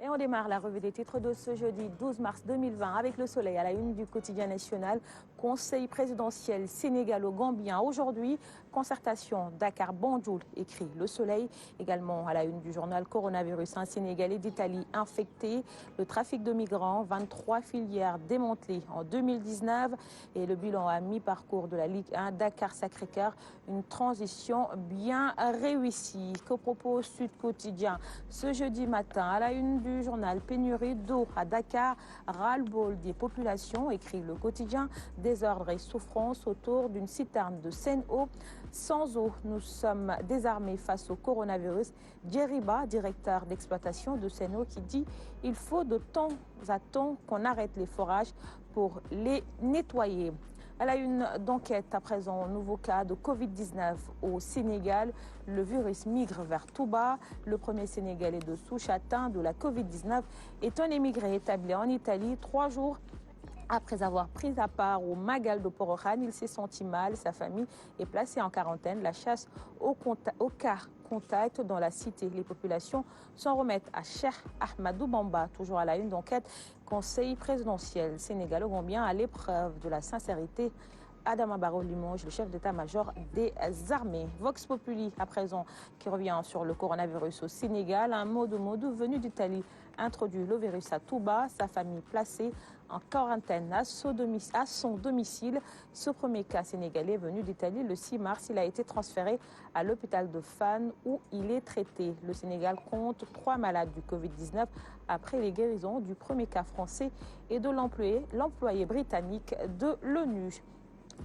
Et on démarre la revue des titres de ce jeudi 12 mars 2020 avec le soleil à la une du quotidien national. Conseil présidentiel sénégalo-gambien. Aujourd'hui, concertation Dakar-Banjul, écrit le soleil. Également à la une du journal coronavirus, un Sénégalais d'Italie infecté. Le trafic de migrants, 23 filières démantelées en 2019. Et le bilan à mi-parcours de la Ligue 1 Dakar-Sacré-Cœur. Une transition bien réussie. Que propose Sud Quotidien ce jeudi matin à la une du journal pénurie d'eau à Dakar, ras-le-bol des populations, écrit le quotidien, désordre et souffrance autour d'une citerne de Sen'Eau. Sans eau, nous sommes désarmés face au coronavirus. Djeriba, directeur d'exploitation de Sen'Eau, qui dit il faut de temps à temps qu'on arrête les forages pour les nettoyer. À la une d'enquête, à présent, nouveau cas de Covid-19 au Sénégal. Le virus migre vers Touba. Le premier Sénégalais de souche atteint de la Covid-19 est un émigré établi en Italie 3 jours. Après avoir pris à part au Magal de Porokhane, il s'est senti mal. Sa famille est placée en quarantaine. La chasse au cas contact dans la cité. Les populations s'en remettent à Cheikh Ahmadou Bamba, toujours à la une d'enquête. Conseil présidentiel sénégalo-gambien à l'épreuve de la sincérité. Adama Barrow Limoges, le chef d'état-major des armées. Vox Populi, à présent, qui revient sur le coronavirus au Sénégal. Un Modou venu d'Italie introduit le virus à Touba. Sa famille placée en quarantaine à son domicile. Ce premier cas sénégalais venu d'Italie le 6 mars, il a été transféré à l'hôpital de Fann où il est traité. Le Sénégal compte 3 malades du Covid-19 après les guérisons du premier cas français et de l'employé britannique de l'ONU.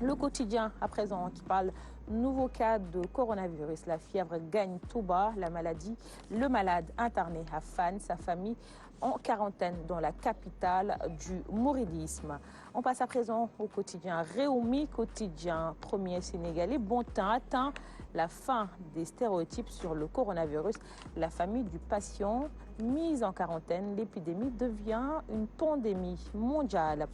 Le quotidien, à présent, qui parle nouveau cas de coronavirus. La fièvre gagne Touba, la maladie. Le malade interné à Fann, sa famille en quarantaine dans la capitale du mouridisme. On passe à présent au quotidien Réumi, quotidien premier sénégalais. Bontin atteint la fin des stéréotypes sur le coronavirus. La famille du patient mise en quarantaine. L'épidémie devient une pandémie mondiale.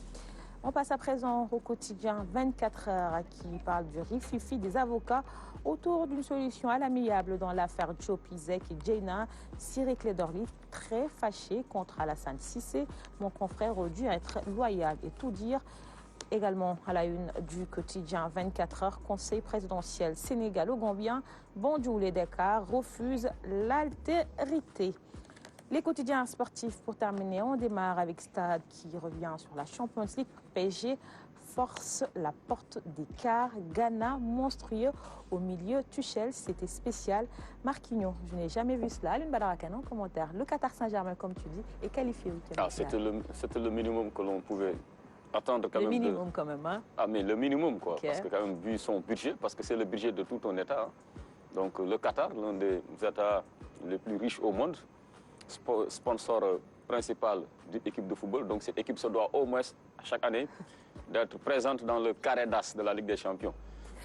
On passe à présent au quotidien 24 heures qui parle du rififi des avocats autour d'une solution à l'amiable dans l'affaire Joe Pizek et Jaina. Cyril Clédorli, très fâché contre Alassane Cissé. Mon confrère aurait dû être loyal et tout dire. Également à la une du quotidien 24 heures, conseil présidentiel sénégalo-gambien. Banjul et Dakar refusent l'altérité. Les quotidiens sportifs pour terminer, on démarre avec Stade qui revient sur la Champions League. PSG force la porte des quarts. Ghana monstrueux au milieu. Tuchel, c'était spécial. Marquinhos, je n'ai jamais vu cela. Alioune Badara Kane en commentaire. Le Qatar Saint-Germain, comme tu dis, est qualifié. C'était le minimum que l'on pouvait attendre quand même. Le minimum quand même. Hein? Ah mais le minimum quoi. Okay. Parce que quand même vu son budget, parce que c'est le budget de tout un État. Hein. Donc le Qatar, l'un des États les plus riches au monde, sponsor principal d'une équipe de football. Donc cette équipe se doit au moins chaque année d'être présente dans le carré d'as de la Ligue des Champions.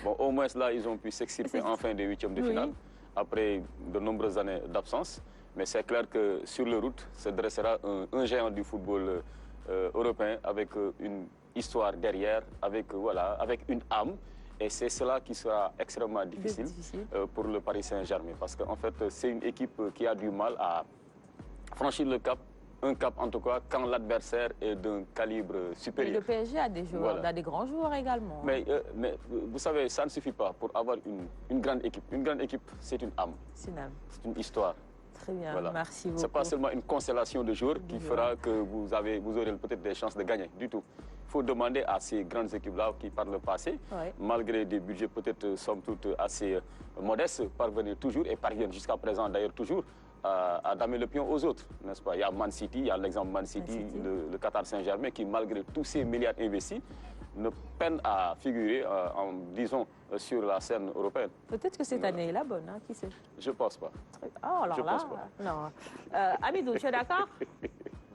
Bon, au moins là, ils ont pu s'extirper enfin des huitièmes de finale après de nombreuses années d'absence. Mais c'est clair que sur le route se dressera un géant du football européen avec une histoire derrière, avec une âme. Et c'est cela qui sera extrêmement difficile pour le Paris Saint-Germain. Parce qu'en fait, c'est une équipe qui a du mal à franchir le cap, un cap en tout cas, quand l'adversaire est d'un calibre supérieur. Et le PSG a des joueurs, a des grands joueurs également. Mais vous savez, ça ne suffit pas pour avoir une grande équipe. Une grande équipe, c'est une âme. C'est une âme. C'est une histoire. Très bien, merci beaucoup. Ce n'est pas seulement une constellation de joueurs qui fera que vous aurez peut-être des chances de gagner, du tout. Il faut demander à ces grandes équipes-là qui, par le passé, malgré des budgets peut-être somme toute assez modestes, parviennent jusqu'à présent d'ailleurs toujours à damer le pion aux autres, n'est-ce pas? Il y a Man City, il y a l'exemple Man City, le Qatar Saint-Germain, qui malgré tous ces milliards investis, ne peine à figurer, disons, sur la scène européenne. Peut-être que cette année est la bonne, hein, qui sait? Je ne pense pas. Oh, alors pense pas. Non. Amidou, tu es d'accord?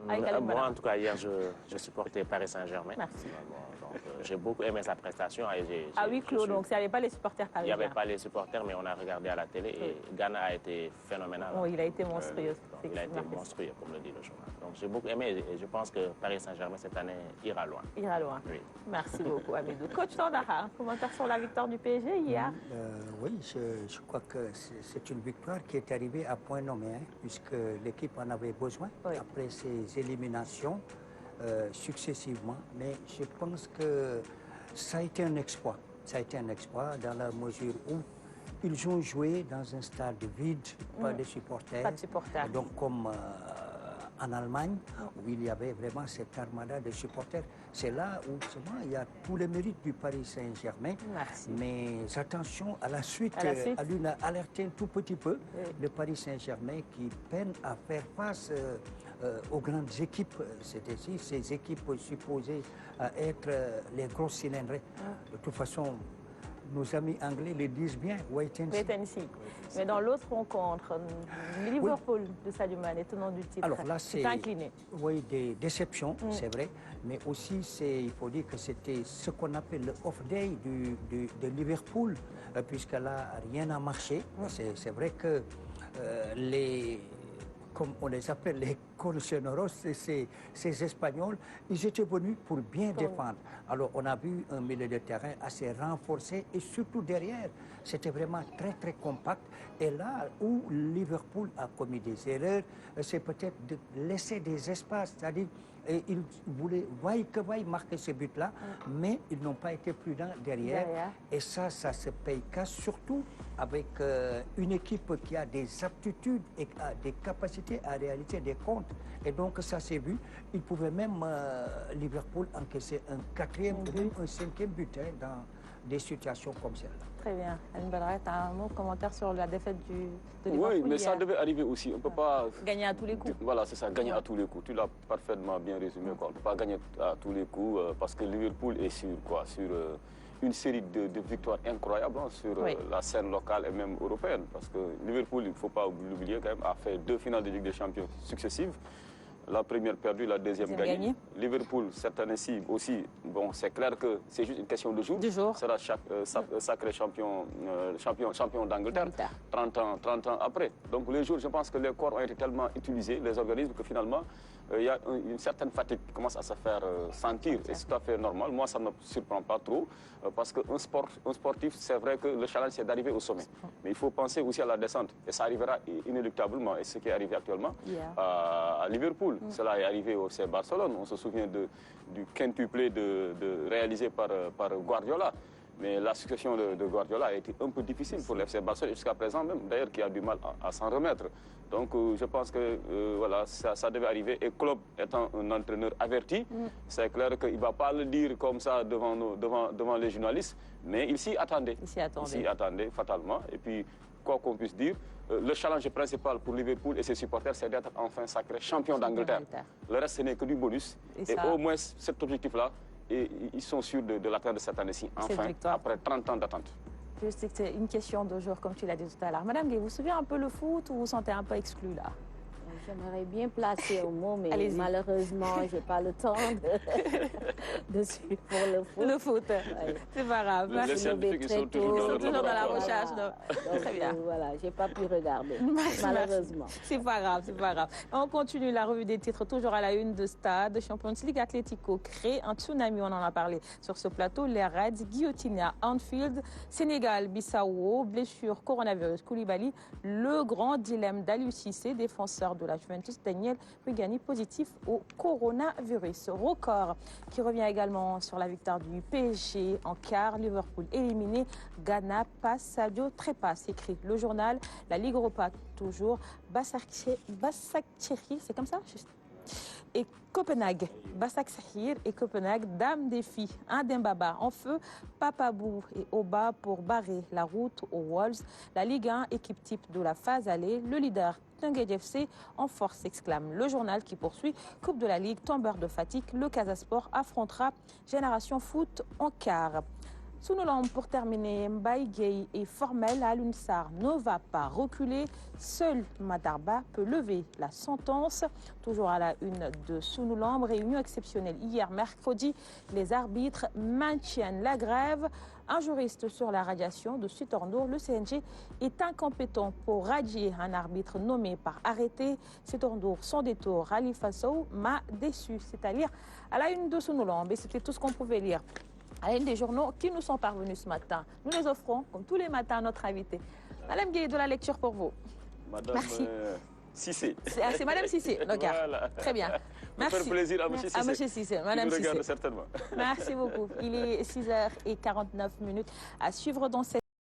Moi, en tout cas, hier, je supportais Paris Saint-Germain. Merci. J'ai beaucoup aimé sa prestation. À huis clos, donc il n'y avait pas les supporters parisiens. Il n'y avait pas les supporters, mais on a regardé à la télé et Ghana a été phénoménal. Oh, il a été monstrueux. Il a été monstrueux, comme le dit le journal. Donc j'ai beaucoup aimé et je pense que Paris Saint-Germain cette année ira loin. Ira loin. Oui. Merci beaucoup, Hamidou. Coach Tandara, commentaire sur la victoire du PSG hier? Oui, je crois que c'est une victoire qui est arrivée à point nommé, hein, puisque l'équipe en avait besoin après ces éliminations successivement. Mais je pense que ça a été un exploit. Ça a été un exploit dans la mesure où ils ont joué dans un stade vide, pas de supporters. Pas de supporters. Donc comme en Allemagne, où il y avait vraiment cette armada de supporters. C'est là où il y a tous les mérites du Paris Saint-Germain. Mais attention, à la suite, Alun a alerté un tout petit peu le Paris Saint-Germain qui peine à faire face aux grandes équipes, c'est-à-dire ces équipes supposées être les grosses cylindrées. De toute façon, nos amis anglais le disent bien, wait and see. Wait and see. Mais dans l'autre rencontre, Liverpool de Sadio Mané, tenant du titre, alors là, c'est incliné. Oui, des déceptions, c'est vrai, mais aussi, il faut dire que c'était ce qu'on appelle le off-day de Liverpool, puisque là, rien n'a marché. C'est vrai que comme on les appelle les colchoneros, ces Espagnols, ils étaient venus pour bien défendre. Alors on a vu un milieu de terrain assez renforcé et surtout derrière, c'était vraiment très très compact. Et là où Liverpool a commis des erreurs, c'est peut-être de laisser des espaces, c'est-à-dire ils voulaient vaille que vaille marquer ce but-là, mais ils n'ont pas été prudents derrière. Et ça se paye cash, surtout avec une équipe qui a des aptitudes et des capacités à réaliser des comptes. Et donc ça s'est vu. Ils pouvaient même, Liverpool, encaisser un 4e ou un 5e but dans des situations comme celle-là. Très bien. Anne Badra, tu as un mot commentaire sur la défaite de Liverpool? Oui, mais ça devait arriver aussi. On ne peut pas... Gagner à tous les coups. Voilà, c'est ça, gagner à tous les coups. Tu l'as parfaitement bien résumé. On ne peut pas gagner à tous les coups parce que Liverpool est sur une série de victoires incroyables sur la scène locale et même européenne. Parce que Liverpool, il ne faut pas l'oublier quand même, a fait 2 finales de Ligue des Champions successives. La première perdue, la deuxième gagnée. Liverpool, cette année-ci aussi, bon, c'est clair que c'est juste une question de jour. Sera sacré champion d'Angleterre, 30 ans après. Donc les jours, je pense que les corps ont été tellement utilisés, les organismes, que finalement, il y a une certaine fatigue qui commence à se faire sentir. Et c'est tout à fait normal. Moi, ça ne me surprend pas trop, parce qu'un sportif, c'est vrai que le challenge, c'est d'arriver au sommet. Mais il faut penser aussi à la descente. Et ça arrivera inéluctablement. Et ce qui est arrivé actuellement à Liverpool, cela est arrivé au FC Barcelone. On se souvient du quintuplé réalisé par Guardiola. Mais la succession de Guardiola a été un peu difficile pour l'FC Barcelone jusqu'à présent même, d'ailleurs, qui a du mal à s'en remettre. Donc je pense que voilà, ça devait arriver. Et Klopp étant un entraîneur averti, c'est clair qu'il ne va pas le dire comme ça devant les journalistes, mais il s'y attendait. Il s'y attendait fatalement. Et puis, quoi qu'on puisse dire, le challenge principal pour Liverpool et ses supporters, c'est d'être enfin sacré champion d'Angleterre. Le reste, ce n'est que du bonus. Et au moins, cet objectif-là, et ils sont sûrs de l'atteindre cette année-ci, enfin, après 30 ans d'attente. Je sais que c'est une question de jour, comme tu l'as dit tout à l'heure. Madame Gueye, vous vous souvenez un peu le foot ou vous vous sentez un peu exclu là? J'aimerais bien placer au mot, mais malheureusement, je n'ai pas le temps de suivre pour le foot. Le foot, c'est pas grave. Les scientifiques, ils sont toujours dans la recherche. Donc, très bien. Voilà, je n'ai pas pu regarder, malheureusement. C'est pas grave, c'est pas grave. On continue la revue des titres, toujours à la une de Stade. Champions League Atlético crée un tsunami, on en a parlé sur ce plateau. Les Reds, guillotinés à Anfield, Sénégal, Bissau, blessure, coronavirus, Koulibaly. Le grand dilemme d'Aliou Cissé, défenseur de la Juventus, Daniel Rugani, positif au coronavirus. Record qui revient également sur la victoire du PSG en quart. Liverpool éliminé, Ghana passe, Sadio trépasse, écrit le journal. La Ligue Europa toujours, Başakşehir, c'est comme ça et Copenhague, Başakşehir et Copenhague, dame des filles, un Dembaba en feu, Papabou et Oba pour barrer la route aux Wolves. La Ligue 1, équipe type de la phase allée, le leader Teungueth FC en force, exclame le journal qui poursuit. Coupe de la Ligue, tombeur de fatigue, le Casa Sport affrontera Génération Foot en quart. Sous nos lampes, pour terminer, Mbaye Gueye est formel. Alioune Sarr ne va pas reculer. Seul Matarba peut lever la sentence. Toujours à la une de Sous nos lampes, réunion exceptionnelle hier mercredi. Les arbitres maintiennent la grève. Un juriste sur la radiation de Sitorndour, le CNG est incompétent pour radier un arbitre nommé par arrêté. Sitorndour, son détour, Khalifa Sow m'a déçu. C'est à lire à la une de Sous nos lampes. Et c'était tout ce qu'on pouvait lire à l'une des journaux qui nous sont parvenus ce matin. Nous les offrons, comme tous les matins, à notre invité. Madame Gueye, de la lecture pour vous. Madame Merci. Cissé. C'est Madame Cissé, Voilà. Très bien. Merci. Ça fait plaisir à M. Cissé. À M. Cissé, Madame Qui nous regarde Cissé. certainement. Merci beaucoup. Il est 6h49 à suivre dans cette